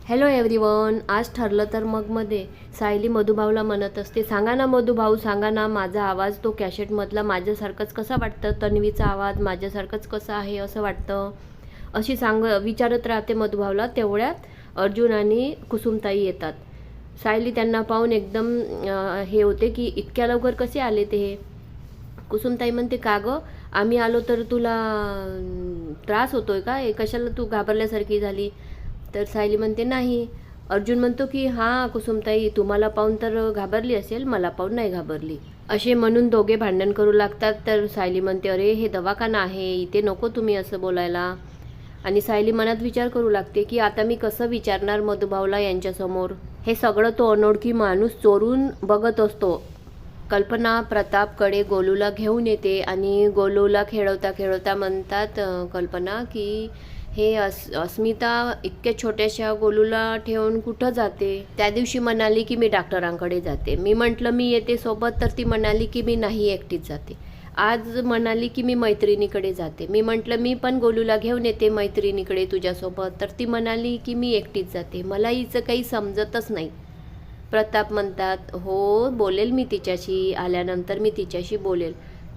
Hello everyone. आज ठरलं तर मगमध्ये सायली मधुभाऊला म्हणत असते, सांगा ना मधुभाऊ, सांगा ना, माझा आवाज तो कॅसेटमधला माझ्यासारखंच कसा वाटतं, तन्वीचा आवाज माझ्यासारखंच कसा आहे असं वाटतं, अशी विचारत राहते मधुभाऊला. तेवढ्यात अर्जुन आणि कुसुमताई येतात. सायली त्यांना पाहून एकदम हे होते की इतक्या लवकर कसे आले ते. कुसुमताई म्हणते, का गं, आम्ही आलो तर तुला त्रास होतोय का, कशाला तू घाबरल्यासारखी झाली. तर सायली म्हणते, नाही. अर्जुन म्हणतो की हां कुसुमताई, तुम्हाला पाहून तर घाबरली असेल, मला पाहून नाही घाबरली. असे म्हणून दोघे भांडण करू लागतात. तर सायली म्हणते, अरे हे दवाखाना आहे, इथे नको तुम्ही असं बोलायला. आणि सायली मनात विचार करू लागते की आता मी कसं विचारणार मधुभाऊला यांच्यासमोर. हे सगळं तो अनोळखी माणूस चोरून बघत असतो. कल्पना प्रतापकडे गोलूला घेऊन येते आणि गोलूला खेळवता खेळवता म्हणतात कल्पना की हे अस्मिता इतक्या छोट्याशा गोलूला ठेवून कुठं जाते. त्या दिवशी म्हणाली की मी डॉक्टरांकडे जाते. मी म्हटलं मी येते सोबत, तर ती म्हणाली की मी नाही, एकटीच जाते. आज म्हणाली की मी मैत्रिणीकडे जाते. मी म्हटलं मी पण गोलूला घेऊन येते मैत्रिणीकडे तुझ्यासोबत, तर ती म्हणाली की मी एकटीच जाते. मला हिचं काही समजतच नाही. प्रताप म्हणतात, हो बोलेल मी तिच्याशी, आल्यानंतर मी तिच्याशी बोलेल.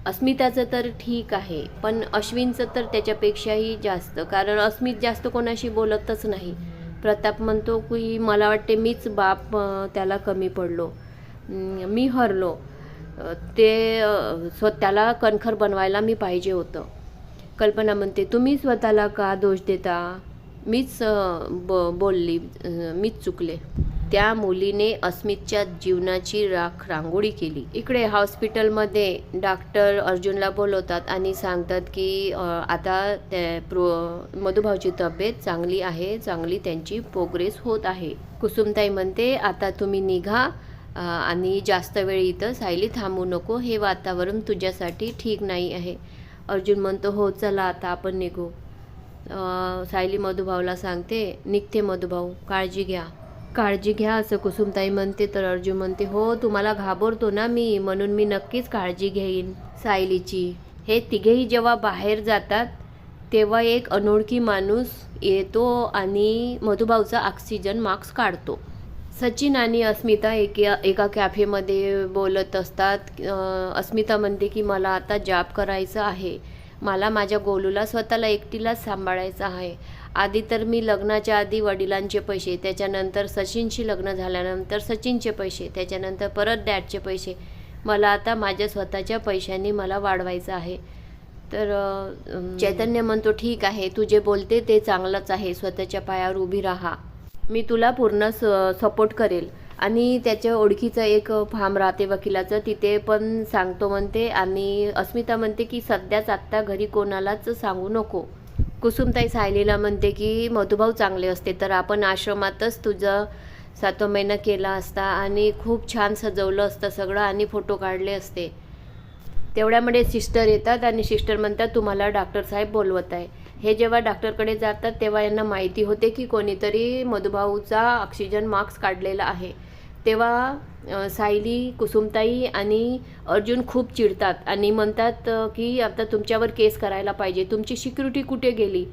अस्मिताचं तर ठीक आहे, पण अश्विनचं तर त्याच्यापेक्षाही जास्त, कारण अस्मित जास्त कोणाशी बोलतच नाही. प्रताप म्हणतो की मला वाटते मीच बाप त्याला कमी पडलो, मी हरलो. ते स्वतःला कणखर बनवायला मी पाहिजे होतं. कल्पना म्हणते, तुम्ही स्वतःला का दोष देता, मीच बोलली, मीच चुकले. त्या मुलीने अस्मितच्या जीवनाची रांगोळी केली. इकडे हॉस्पिटलमध्ये डॉक्टर अर्जुनला बोलवतात आणि सांगतात की आता मधुभाऊची तब्येत चांगली आहे, चांगली त्यांची प्रोग्रेस होत आहे. कुसुमताई म्हणते, आता तुम्ही निघा आणि जास्त वेळ इथं सायली थांबू नको, हे वातावरण तुझ्यासाठी ठीक नाही आहे. अर्जुन म्हणतो, हो चला आता आपण निघू. सायली मधुभाऊला सांगते, निघते मधुभाऊ, काळजी घ्या, काळजी घ्या असं कुसुमताई म्हणते. तर अर्जुन म्हणते, हो तुम्हाला घाबरतो ना मी, म्हणून मी नक्कीच काळजी घेईन सायलीची. हे तिघेही जेव्हा बाहेर जातात तेव्हा एक अनोळखी माणूस येतो आणि मधुभाऊचा ऑक्सिजन मास्क काढतो. सचिन आणि अस्मिता एका कॅफेमध्ये बोलत असतात. अस्मिता म्हणते की मला आता जॉब करायचं आहे, मला माझ्या गोलूला स्वतःला एकटीलाच सांभाळायचं आहे. आधी तर मी लग्नाच्या आधी वडिलांचे पैसे, त्याच्यानंतर सचिनशी लग्न झाल्यानंतर सचिनचे पैसे, त्याच्यानंतर परत डॅडचे पैसे, मला आता माझ्या स्वतःच्या पैशांनी मला वाढवायचं आहे. तर चैतन्य म्हणतो, ठीक आहे, तू जे बोलते ते चांगलंच आहे, स्वतःच्या पायावर उभी राहा, मी तुला पूर्ण सपोर्ट करेल. आणि त्याच्या ओळखीचं एक फार्म राहते वकिलाचं, तिथे पण सांगतो म्हणते. आणि अस्मिता म्हणते की सध्याच आत्ता घरी कोणालाच सांगू नको. कुसुमताई सायलीला म्हणते की मधुभाऊ चांगले असते तर आपण आश्रमातच तुझं 7वा महिना केला असता आणि खूप छान सजवलं असतं सगळं आणि फोटो काढले असते. तेवढ्यामध्ये सिस्टर येतात आणि सिस्टर म्हणतात, तुम्हाला डॉक्टर साहेब बोलवत आहे. हे जेव्हा डॉक्टरकडे जातात तेव्हा यांना माहिती होते की कोणीतरी मधुभाऊचा ऑक्सिजन मास्क काढलेला आहे. तेव्हा सायली, कुसुमताई आणि अर्जुन खूप चिडतात आणि म्हणतात की आता तुमच्यावर केस करायला पाहिजे, तुमची सिक्युरिटी कुठे गेली,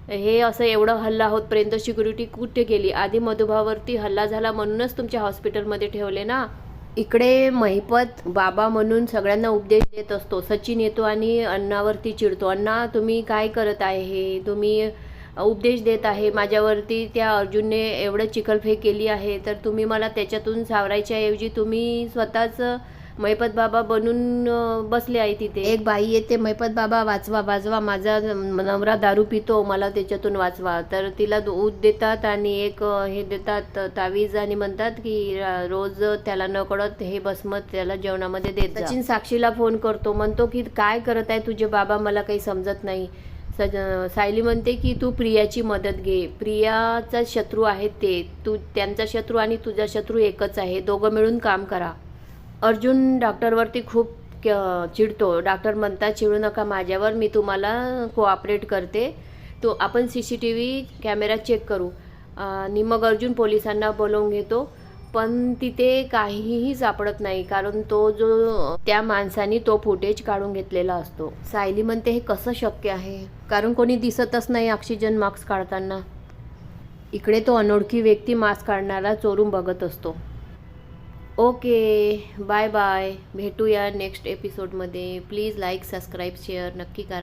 हे असं एवढं हल्ला होतपर्यंत सिक्युरिटी कुठे गेली, आधी मधुभाऊवरती हल्ला झाला म्हणूनच तुमच्या हॉस्पिटलमध्ये ठेवले ना. इकडे महिपत बाबा म्हणून सगळ्यांना उपदेश देत असतो. सचिन येतो आणि अण्णावरती चिडतो, अण्णा तुम्ही काय करत आहे, हे तुम्ही उपदेश देत आहे माझ्यावरती, त्या अर्जुनने एवढं चिखलफेक केली आहे, तर तुम्ही मला त्याच्यातून सावरायच्या ऐवजी तुम्ही स्वतःच महिपत बाबा बनून बसले आहे तिथे. एक बाई येते, महिपत बाबा वाचवा वाचवा, माझा नवरा दारू पितो, मला त्याच्यातून वाचवा. तर तिला दूध देतात आणि एक हे देतात तावीज आणि म्हणतात की रोज त्याला न कळत हे भस्म त्याला जेवणामध्ये देत. सचिन साक्षीला फोन करतो, म्हणतो की काय करत आहे तुझे बाबा, मला काही समजत नाही. सायली म्हणते की तू प्रियाची मदत घे, प्रियाचा शत्रू आहेत ते, तू त्यांचा शत्रू आणि तुझा शत्रू एकच आहे, दोघं मिळून काम करा. अर्जुन डॉक्टरवरती खूप चिडतो. डॉक्टर म्हणतात, चिडू नका माझ्यावर, मी तुम्हाला कोऑपरेट करते, तो आपण CCTV कॅमेरा चेक करू. आणि मग अर्जुन पोलिसांना बोलवून घेतो. पण तिथे काहीही सापडत नाही, कारण तो जो त्या माणसाने तो फुटेज काढून घेतलेला असतो. सायली म्हणते, हे कसं शक्य आहे, कारण कोणी दिसतच नाही ऑक्सिजन मास्क काढताना. इकडे तो अनोळखी व्यक्ती मास्क काढणारा चोरून बघत असतो. Okay, bye bye. भेटूया नेक्स्ट एपिसोडमध्ये. प्लीज लाईक, सबस्क्राईब, शेअर नक्की करा.